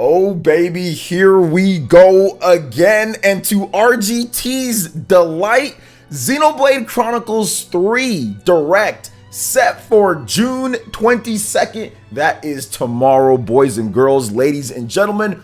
Oh baby, here we go again, and to RGT's delight, Xenoblade Chronicles 3 Direct set for June 22nd. That is tomorrow, boys and girls, ladies and gentlemen.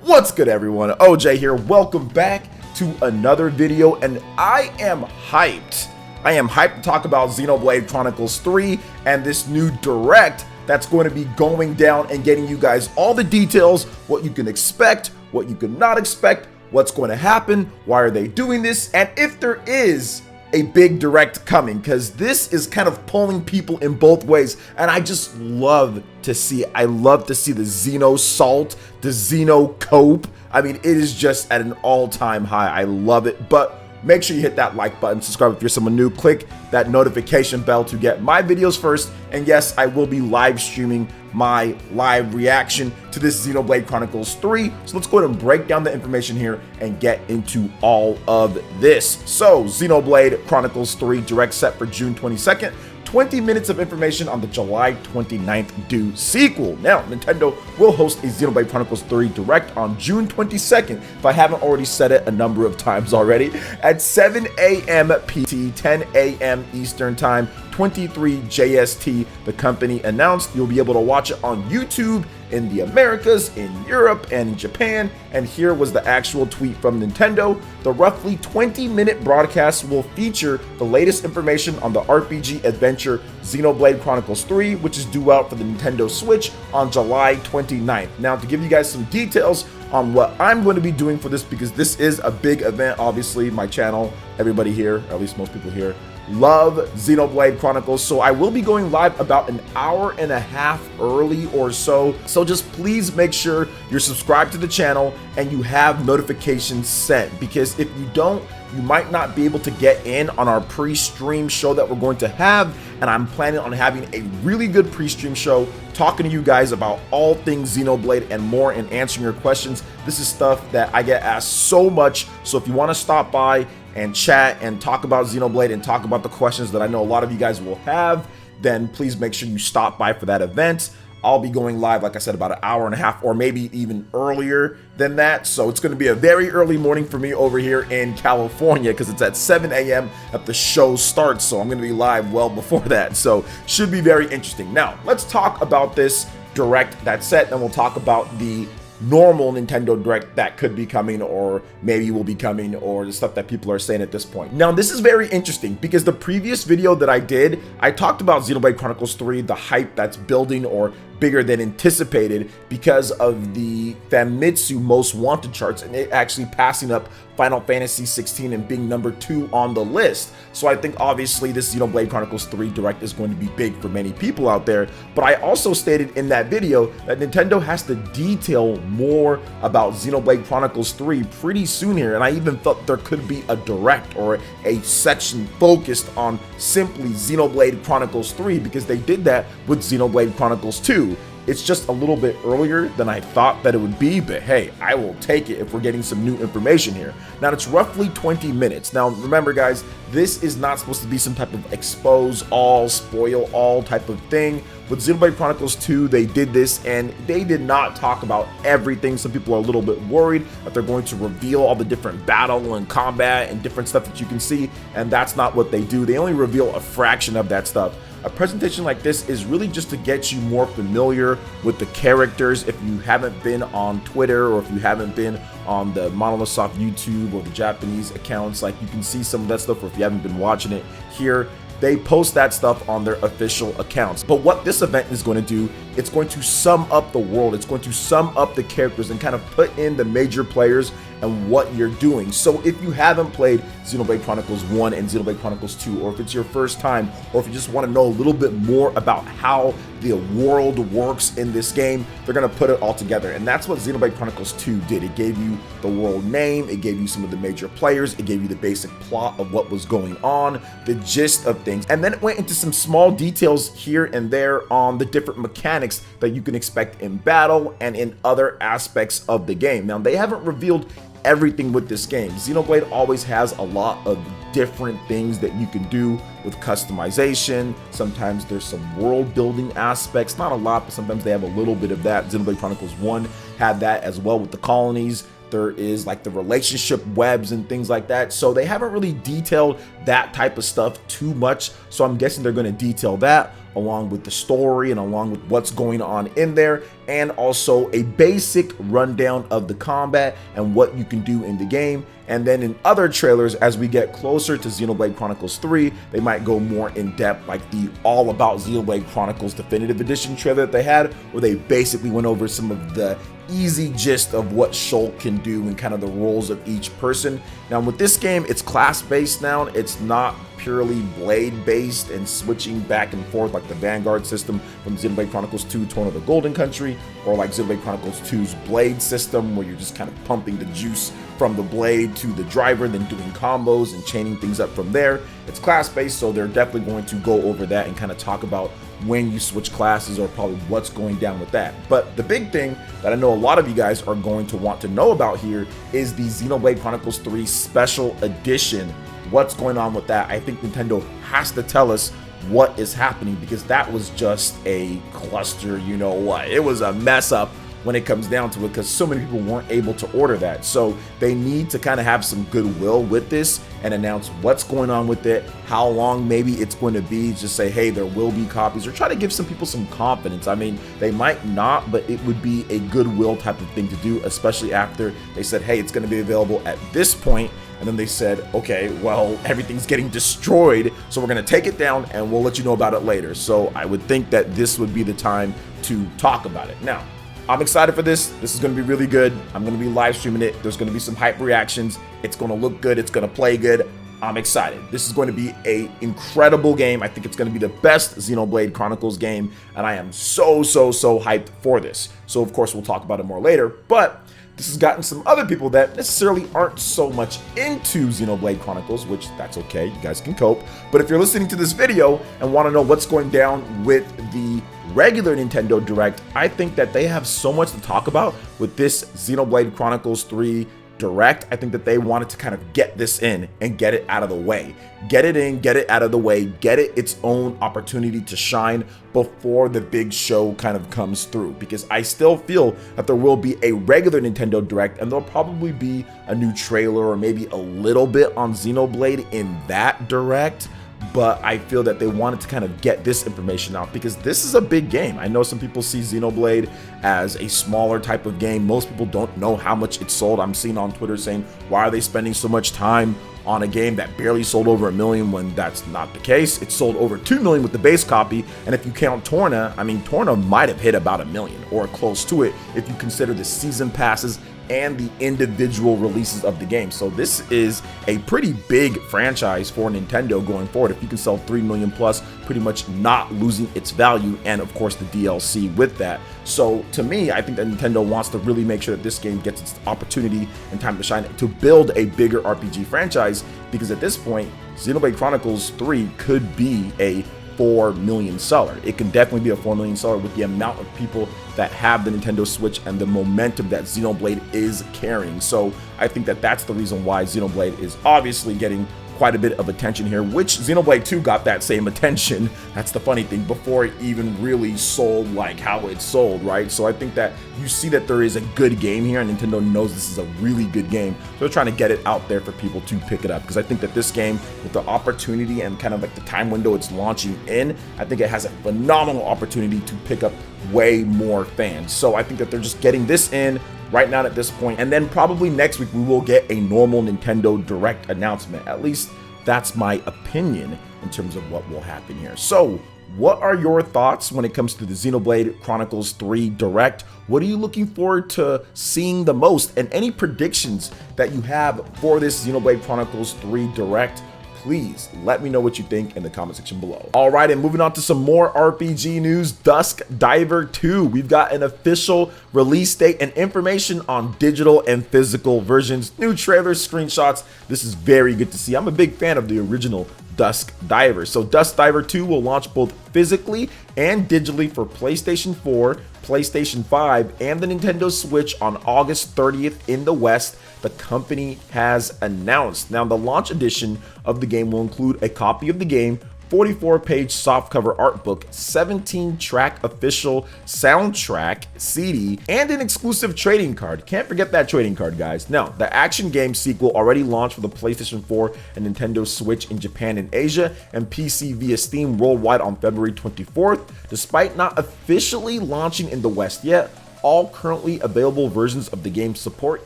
What's good, everyone? OJ here. Welcome back to another video, and I am hyped. I am hyped to talk about Xenoblade Chronicles 3 and this new Direct that's going to be going down and getting you guys all the details, what you can expect, what you can not expect, what's going to happen, why are they doing this, and if there is a big Direct coming, because this is kind of pulling people in both ways, and I just love to see it. I love to see the Xeno Salt, the Xeno Cope. I mean, it is just at an all-time high. I love it, but make sure you hit that like button, subscribe if you're someone new, click that notification bell to get my videos first. And yes, I will be live streaming my live reaction to this Xenoblade Chronicles 3. So let's go ahead and break down the information here and get into all of this. So Xenoblade Chronicles 3 Direct set for June 22nd. 20 minutes of information on the July 29th due sequel. Now, Nintendo will host a Xenoblade Chronicles 3 Direct on June 22nd, if I haven't already said it a number of times already, at 7 a.m. PT, 10 a.m. Eastern Time, 23 JST, the company announced. You'll be able to watch it on YouTube in the Americas, in Europe, and in Japan. And here was the actual tweet from Nintendo. The roughly 20-minute broadcast will feature the latest information on the RPG adventure Xenoblade Chronicles 3, which is due out for the Nintendo Switch on July 29th. Now, to give you guys some details on what I'm going to be doing for this, because this is a big event, obviously, my channel, everybody here, at least most people here, love Xenoblade Chronicles, so I will be going live about an hour and a half early or so. So just please make sure you're subscribed to the channel and you have notifications set, because if you don't, you might not be able to get in on our pre-stream show that we're going to have. And I'm planning on having a really good pre-stream show, talking to you guys about all things Xenoblade and more, and answering your questions. This is stuff that I get asked so much, so if you want to stop by and chat and talk about Xenoblade and talk about the questions that I know a lot of you guys will have, then please make sure you stop by for that event. I'll be going live, like I said, about an hour and a half, or maybe even earlier than that. So it's going to be a very early morning for me over here in California, because it's at 7 a.m. that the show starts. So I'm going to be live well before that. So should be very interesting. Now, let's talk about this Direct that's set, and we'll talk about the normal Nintendo Direct that could be coming, or maybe will be coming, or the stuff that people are saying at this point. Now, this is very interesting, because the previous video that I did, I talked about Xenoblade Chronicles 3, the hype that's building, or bigger than anticipated, because of the Famitsu Most Wanted charts, and it actually passing up Final Fantasy 16 and being number 2 on the list. So I think obviously this Xenoblade Chronicles 3 Direct is going to be big for many people out there. But I also stated in that video that Nintendo has to detail more about Xenoblade Chronicles 3 pretty soon here, and I even thought there could be a Direct or a section focused on simply Xenoblade Chronicles 3, because they did that with Xenoblade Chronicles 2. It's just a little bit earlier than I thought that it would be, but hey, I will take it if we're getting some new information here. Now, it's roughly 20 minutes. Now, remember guys, this is not supposed to be some type of expose all, spoil all type of thing. With Xenoblade Chronicles 2, they did this, and they did not talk about everything. Some people are a little bit worried that they're going to reveal all the different battle and combat and different stuff that you can see, and that's not what they do. They only reveal a fraction of that stuff. A presentation like this is really just to get you more familiar with the characters. If you haven't been on Twitter, or if you haven't been on the Monolith Soft YouTube or the Japanese accounts, like, you can see some of that stuff, or if you haven't been watching it here, they post that stuff on their official accounts. But what this event is going to do, it's going to sum up the world, it's going to sum up the characters and kind of put in the major players and what you're doing. So if you haven't played Xenoblade Chronicles 1 and Xenoblade Chronicles 2, or if it's your first time, or if you just want to know a little bit more about how the world works in this game, they're going to put it all together. And that's what Xenoblade Chronicles 2 did. It gave you the world name, it gave you some of the major players, it gave you the basic plot of what was going on, the gist of things, and then it went into some small details here and there on the different mechanics mechanics that you can expect in battle and in other aspects of the game. Now, they haven't revealed everything with this game. Xenoblade always has a lot of different things that you can do with customization. Sometimes there's some world building aspects, not a lot, but sometimes they have a little bit of that. Xenoblade Chronicles 1 had that as well with the colonies. There is like the relationship webs and things like that. So they haven't really detailed that type of stuff too much. So I'm guessing they're going to detail that along with the story and along with what's going on in there, and also a basic rundown of the combat and what you can do in the game. And then in other trailers, as we get closer to Xenoblade Chronicles 3, they might go more in depth, like the All About Xenoblade Chronicles Definitive Edition trailer that they had, where they basically went over some of the easy gist of what Shulk can do and kind of the roles of each person. Now with this game, it's class based now. It's not purely blade based and switching back and forth like the Vanguard system from Xenoblade Chronicles 2 Torn of the Golden Country, or like Xenoblade Chronicles 2's blade system, where you're just kind of pumping the juice from the blade to the driver, then doing combos and chaining things up from there. It's class based, so they're definitely going to go over that and kind of talk about when you switch classes or probably what's going down with that. But the big thing that I know a lot of you guys are going to want to know about here is the Xenoblade Chronicles 3 Special Edition. What's going on with that? I think Nintendo has to tell us what is happening, because that was just a cluster, you know what? It was a mess up when it comes down to it, because so many people weren't able to order that. So they need to kind of have some goodwill with this and announce what's going on with it, how long maybe it's going to be, just say, hey, there will be copies, or try to give some people some confidence. I mean, they might not, but it would be a goodwill type of thing to do, especially after they said, hey, it's going to be available at this point. And then they said, okay, well, everything's getting destroyed, so we're going to take it down and we'll let you know about it later. So I would think that this would be the time to talk about it. Now, I'm excited for this. This is going to be really good. I'm going to be live streaming it. There's going to be some hype reactions. It's going to look good. It's going to play good. I'm excited. This is going to be an incredible game. I think it's going to be the best Xenoblade Chronicles game, and I am so hyped for this. So, of course, we'll talk about it more later, but this has gotten some other people that necessarily aren't so much into Xenoblade Chronicles, which that's okay, you guys can cope. But if you're listening to this video and want to know what's going down with the regular Nintendo Direct, I think that they have so much to talk about with this Xenoblade Chronicles 3 Direct. I think that they wanted to kind of get this in and get it out of the way. Get it in, get it out of the way, get it its own opportunity to shine before the big show kind of comes through. Because I still feel that there will be a regular Nintendo Direct, and there'll probably be a new trailer or maybe a little bit on Xenoblade in that Direct. But I feel that they wanted to kind of get this information out, because this is a big game. I know some people see Xenoblade as a smaller type of game. Most people don't know how much it sold. I'm seeing on Twitter saying, why are they spending so much time on a game that barely sold over 1 million, when that's not the case? It sold over 2 million with the base copy, and if you count Torna, I mean, Torna might have hit about 1 million or close to it if you consider the season passes and the individual releases of the game. So this is a pretty big franchise for Nintendo going forward. If you can sell 3 million plus, pretty much not losing its value, and of course the DLC with that. So to me, I think that Nintendo wants to really make sure that this game gets its opportunity and time to shine to build a bigger RPG franchise, because at this point, Xenoblade Chronicles 3 could be a 4 million seller. It can definitely be a 4 million seller with the amount of people that have the Nintendo Switch and the momentum that Xenoblade is carrying. So I think that that's the reason why Xenoblade is obviously getting quite a bit of attention here, which Xenoblade 2 got that same attention. That's the funny thing, before it even really sold like how it sold, right? So I think that you see that there is a good game here, and Nintendo knows this is a really good game. So they're trying to get it out there for people to pick it up, because I think that this game, with the opportunity and kind of like the time window it's launching in, I think it has a phenomenal opportunity to pick up way more fans. So I think that they're just getting this in right now at this point, and then probably next week we will get a normal Nintendo Direct announcement. At least that's my opinion in terms of what will happen here. So what are your thoughts when it comes to the Xenoblade Chronicles 3 Direct? What are you looking forward to seeing the most, and any predictions that you have for this Xenoblade Chronicles 3 Direct Please let me know what you think in the comment section below. All right, and moving on to some more RPG news, Dusk Diver 2. We've got an official release date and information on digital and physical versions, new trailers, screenshots. This is very good to see. I'm a big fan of the original Dusk Diver. So Dusk Diver 2 will launch both physically and digitally for PlayStation 4, PlayStation 5, and the Nintendo Switch on August 30th in the West, the company has announced. Now, the launch edition of the game will include a copy of the game, 44-page softcover art book, 17-track official soundtrack CD, and an exclusive trading card. Can't forget that trading card, guys. Now, the action game sequel already launched for the PlayStation 4 and Nintendo Switch in Japan and Asia, and PC via Steam worldwide on February 24th. Despite not officially launching in the West yet, all currently available versions of the game support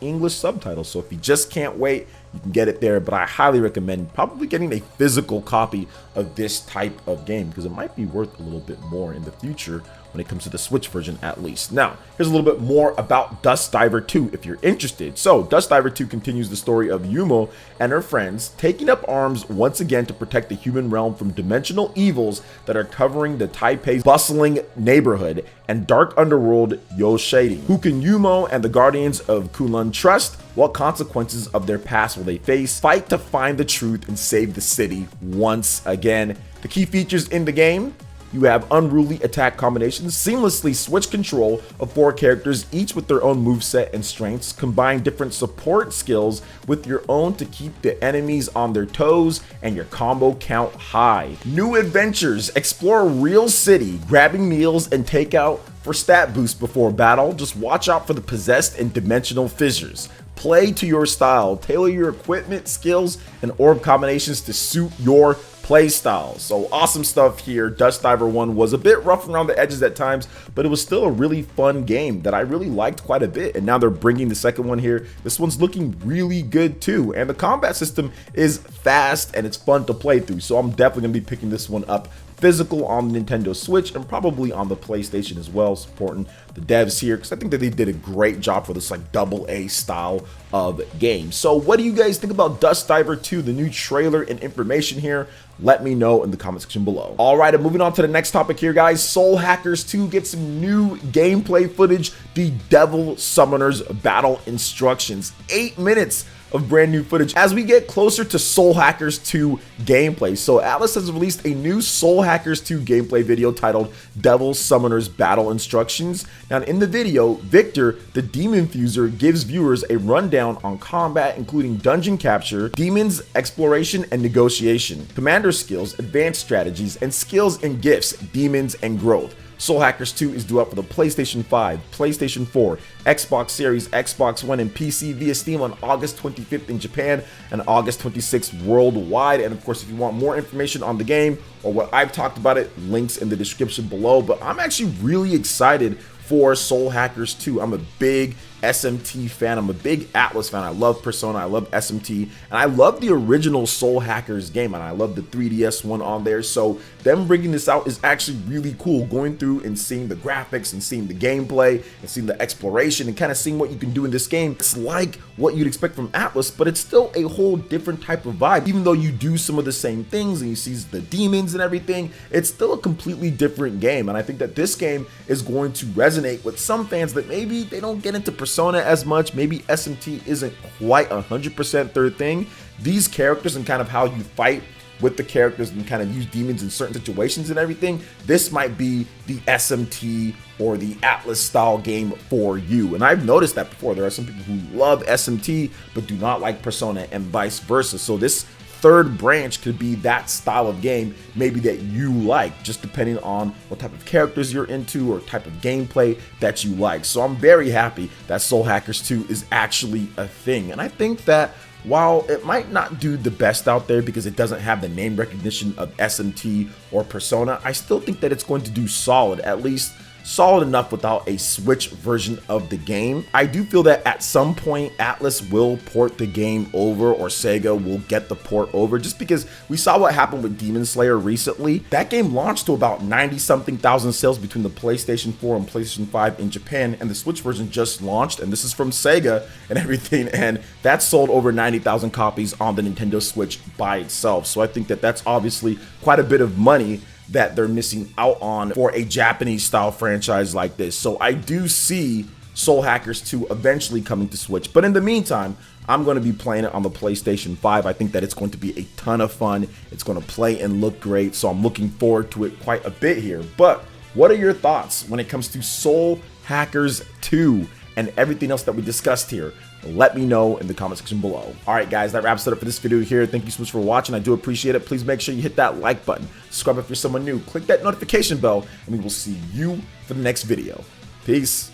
English subtitles. So if you just can't wait, you can get it there, but I highly recommend probably getting a physical copy of this type of game because it might be worth a little bit more in the future when it comes to the Switch version at least. Now, here's a little bit more about Dusk Diver 2 if you're interested. So, Dusk Diver 2 continues the story of Yumo and her friends taking up arms once again to protect the human realm from dimensional evils that are covering the Taipei's bustling neighborhood and dark underworld Yoshadi. Who can Yumo and the Guardians of Kunlun trust? What consequences of their past will they face? Fight to find the truth and save the city once again. The key features in the game: you have unruly attack combinations, seamlessly switch control of 4 characters, each with their own moveset and strengths, combine different support skills with your own to keep the enemies on their toes and your combo count high. New adventures: explore a real city, grabbing meals and takeout for stat boost before battle. Just watch out for the possessed and dimensional fissures. Play to your style, tailor your equipment, skills, and orb combinations to suit your play style. So awesome stuff here. Dusk Diver 1 was a bit rough around the edges at times, but it was still a really fun game that I really liked quite a bit. And now they're bringing the second one here. This one's looking really good too. And the combat system is fast and it's fun to play through. So I'm definitely gonna be picking this one up physical on the Nintendo Switch and probably on the PlayStation as well, supporting the devs here because I think that they did a great job for this like AA style of game. So what do you guys think about Dusk Diver 2, the new trailer and information here? Let me know in the comment section below. All right, and moving on to the next topic here, guys. Soul Hackers 2 gets some new gameplay footage. The Devil Summoners battle instructions. 8 minutes of brand new footage as we get closer to Soul Hackers 2 gameplay. So Atlus has released a new Soul Hackers 2 gameplay video titled Devil Summoners Battle Instructions. Now in the video, Victor, the Demon Fuser, gives viewers a rundown on combat, including dungeon capture, demons, exploration, and negotiation, commander skills, advanced strategies, and skills and gifts, demons, and growth. Soul Hackers 2 is due out for the PlayStation 5, PlayStation 4, Xbox Series, Xbox One, and PC via Steam on August 25th in Japan and August 26th worldwide. And of course, if you want more information on the game or what I've talked about it, links in the description below. But I'm actually really excited for Soul Hackers 2. I'm a big SMT fan. I'm a big Atlus fan. I love Persona. I love SMT. And I love the original Soul Hackers game. And I love the 3DS one on there. So them bringing this out is actually really cool. Going through and seeing the graphics and seeing the gameplay and seeing the exploration and kind of seeing what you can do in this game. It's like what you'd expect from Atlus, but it's still a whole different type of vibe. Even though you do some of the same things and you see the demons and everything, it's still a completely different game. And I think that this game is going to resonate with some fans that maybe they don't get into Persona as much. Maybe SMT isn't quite 100% their thing. These characters and kind of how you fight with the characters and kind of use demons in certain situations and everything, this might be the SMT or the Atlus style game for you. And I've noticed that before. There are some people who love SMT but do not like Persona and vice versa. So this third branch could be that style of game maybe that you like, just depending on what type of characters you're into or type of gameplay that you like. So I'm very happy that Soul Hackers 2 is actually a thing. And I think that while it might not do the best out there because it doesn't have the name recognition of SMT or Persona, I still think that it's going to do solid, at least solid enough without a Switch version of the game. I do feel that at some point Atlas will port the game over, or Sega will get the port over, just because we saw what happened with Demon Slayer recently. That game launched to about 90-something thousand sales between the PlayStation 4 and PlayStation 5 in Japan, and the Switch version just launched, and this is from Sega and everything, and that sold over 90,000 copies on the Nintendo Switch by itself. So I think that that's obviously quite a bit of money that they're missing out on for a Japanese style franchise like this. So I do see Soul Hackers 2 eventually coming to Switch, but in the meantime, I'm going to be playing it on the PlayStation 5. I think that it's going to be a ton of fun. It's going to play and look great, so I'm looking forward to it quite a bit here. But what are your thoughts when it comes to Soul Hackers 2 and everything else that we discussed here? Let me know in the comment section below. All right, guys, that wraps it up for this video here. Thank you so much for watching. I do appreciate it. Please make sure you hit that like button, subscribe if you're someone new, click that notification bell, and we will see you for the next video. Peace.